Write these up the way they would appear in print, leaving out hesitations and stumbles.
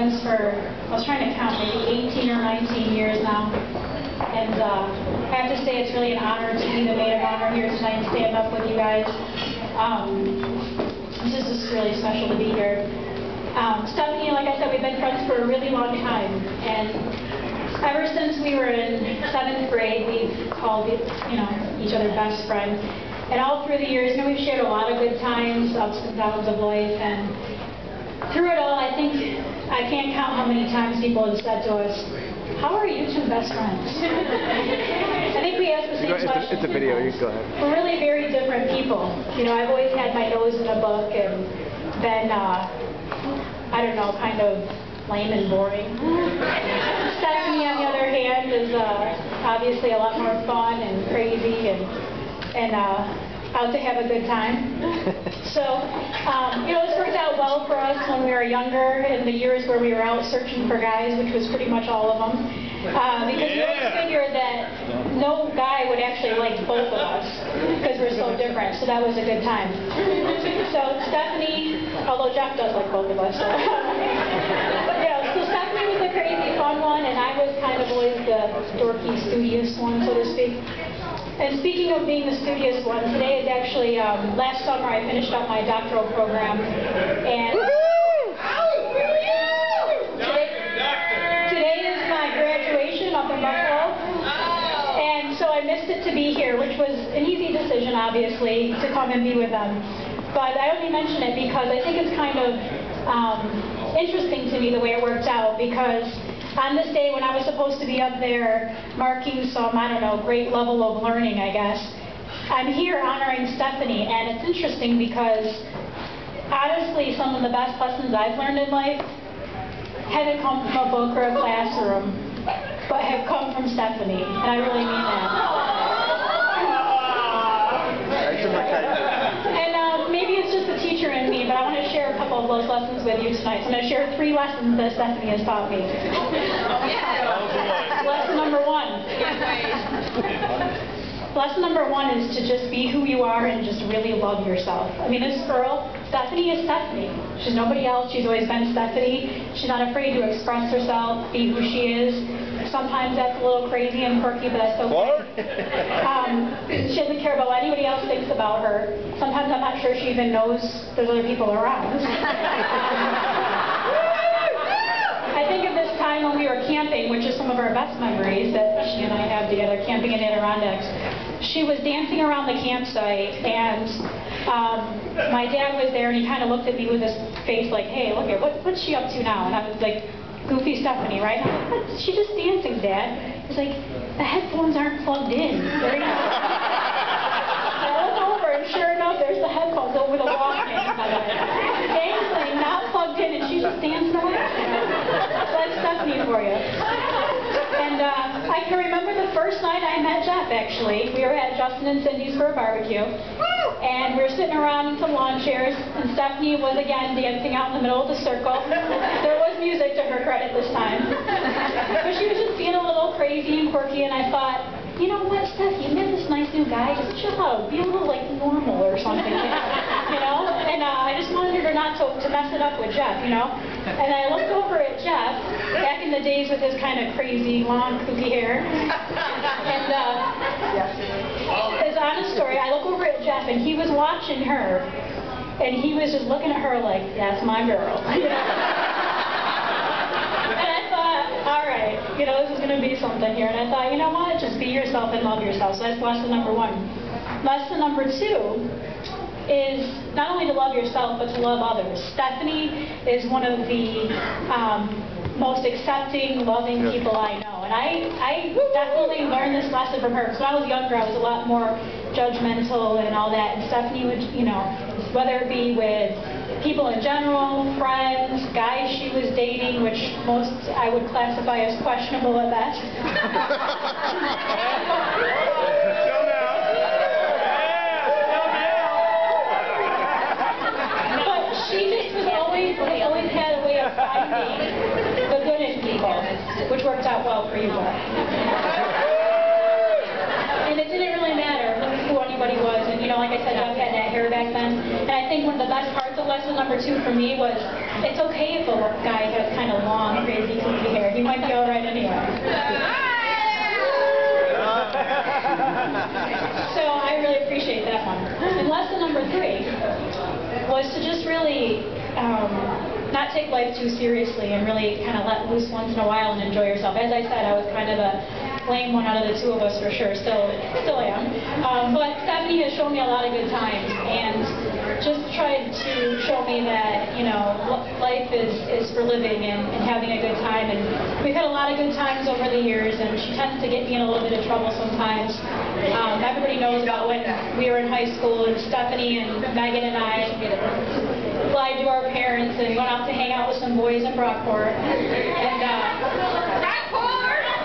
Spence for, I was trying to count, maybe 18 or 19 years now. And I have to say it's really an honor to be the Maid of Honor here tonight and stand up with you guys. This is just really special to be here. Stephanie, like I said, we've been friends for a really long time. And ever since we were in 7th grade, we've called each other best friends. And all through the years, we've shared a lot of good times, ups and downs of life. And through it all, I think I can't count how many times people have said to us, "How are you two best friends?" I think we ask the same question. It's a video, you go ahead. We're really very different people. I've always had my nose in a book and been, I don't know, kind of lame and boring. Stephanie, on the other hand, is obviously a lot more fun and crazy and out to have a good time. So, this worked out well for us when we were younger, in the years where we were out searching for guys, which was pretty much all of them. Because we always figured that no guy would actually like both of us, because we're so different, so that was a good time. So Stephanie, although Jeff does like both of us, so Stephanie was the crazy fun one, and I was kind of always the dorky, studious one, so to speak. And speaking of being the studious one, today is actually, last summer I finished up my doctoral program, and today is my graduation up in Buffalo, and so I missed it to be here, which was an easy decision, obviously, to come and be with them. But I only mention it because I think it's kind of interesting to me the way it worked out, because on this day when I was supposed to be up there marking some, I don't know, great level of learning, I guess, I'm here honoring Stephanie, and it's interesting because honestly some of the best lessons I've learned in life haven't come from a book or a classroom, but have come from Stephanie, and I really mean that. Maybe it's just the teacher in me, but I want to share a couple of those lessons with you tonight. So I'm going to share 3 lessons that Stephanie has taught me. Lesson number 1. Lesson number 1 is to just be who you are and just really love yourself. I mean, this girl, Stephanie, is Stephanie. She's nobody else. She's always been Stephanie. She's not afraid to express herself, be who she is. Sometimes that's a little crazy and quirky, but that's okay. She doesn't care about what anybody else thinks about her. Sometimes I'm not sure she even knows there's other people around. I think of this time when we were camping, which is some of our best memories that she and I have together, camping in Adirondacks. She was dancing around the campsite, and my dad was there, and he kind of looked at me with his face like, "Hey, look at what's she up to now?" And I was like, "Goofy Stephanie, right?" I'm like, "What? She's just dancing, Dad." He's like, "The headphones aren't plugged in." There you go. I look over, and sure enough, there's the headphones over the Walkman. Dangling, not plugged in, and she's just dancing away. So that's Stephanie for you. And I can remember the first night I met Jeff, actually. We were at Justin and Cindy's for a barbecue. And we were sitting around in some lawn chairs, and Stephanie was again dancing out in the middle of the circle. There was music to her credit this time. But she was just being a little crazy and quirky, and I thought, you know what, Steph, you met this nice new guy, just chill out, be a little like normal or something, And I just wanted her not to mess it up with Jeff, And I looked over at Jeff, back in the days with his kind of crazy, long, kooky hair. And his honest story, I look over at Jeff, and he was watching her, and he was just looking at her like, "That's my girl." And I thought, all right, this is going to be something here. And I thought, you know what, just be yourself and love yourself. So that's lesson number 1. Lesson number 2 is not only to love yourself, but to love others. Stephanie is one of the most accepting, loving people I know. And I definitely learned this lesson from her. Because when I was younger, I was a lot more judgmental and all that. And Stephanie would, whether it be with people in general, friends, guys she was dating, which most I would classify as questionable at best. They always had a way of finding the good in people, which worked out well for you both. And it didn't really matter who anybody was. And like I said, Jeff had that hair back then. And I think one of the best parts so lesson number 2 for me was, it's okay if a guy has kind of long, crazy, kinky hair. He might be all right anyway. So I really appreciate that one. And lesson number 3 was to just really not take life too seriously and really kind of let loose once in a while and enjoy yourself. As I said, I was kind of the lame one out of the 2 of us for sure, still am. But Stephanie has shown me a lot of good times and just tried to show me that, you know, life is for living and having a good time. And we've had a lot of good times over the years, and she tends to get me in a little bit of trouble sometimes. Everybody knows about when we were in high school and Stephanie and Megan and I lied to our parents and went out to hang out with some boys in Brockport. And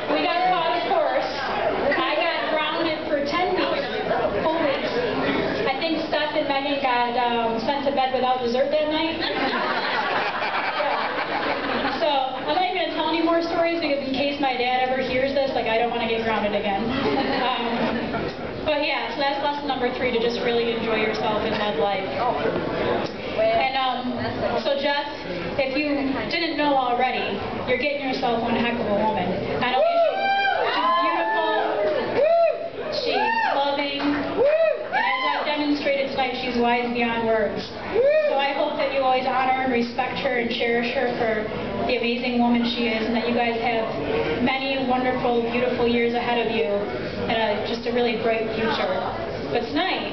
we got caught, of course. I got grounded for 10 weeks, full weeks. I think Steph and Megan got sent to bed without dessert that night. Yeah. So I'm not even going to tell any more stories because in case my dad ever hears this, like, I don't want to get grounded again. But yeah, so that's lesson number 3, to just really enjoy yourself and love life. And so Jeff, if you didn't know already, you're getting yourself one heck of a woman. Not only is she's beautiful, she's loving, and as I've demonstrated tonight, she's wise beyond words. So I hope that you always honor and respect her and cherish her for the amazing woman she is, and that you guys have many wonderful, beautiful years ahead of you, and just a really bright future. But tonight,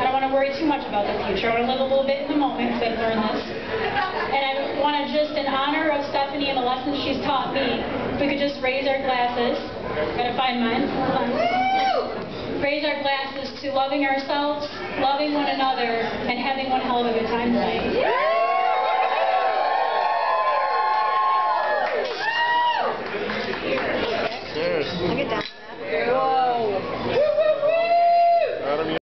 I don't want to worry too much about the future. I want to live a little bit in the moment because I've learned this. And I want to just, in honor of Stephanie and the lessons she's taught me, if we could just raise our glasses. Gotta find mine. Raise our glasses to loving ourselves, loving one another, and having one hell of a good time tonight. Cheers. Look at that.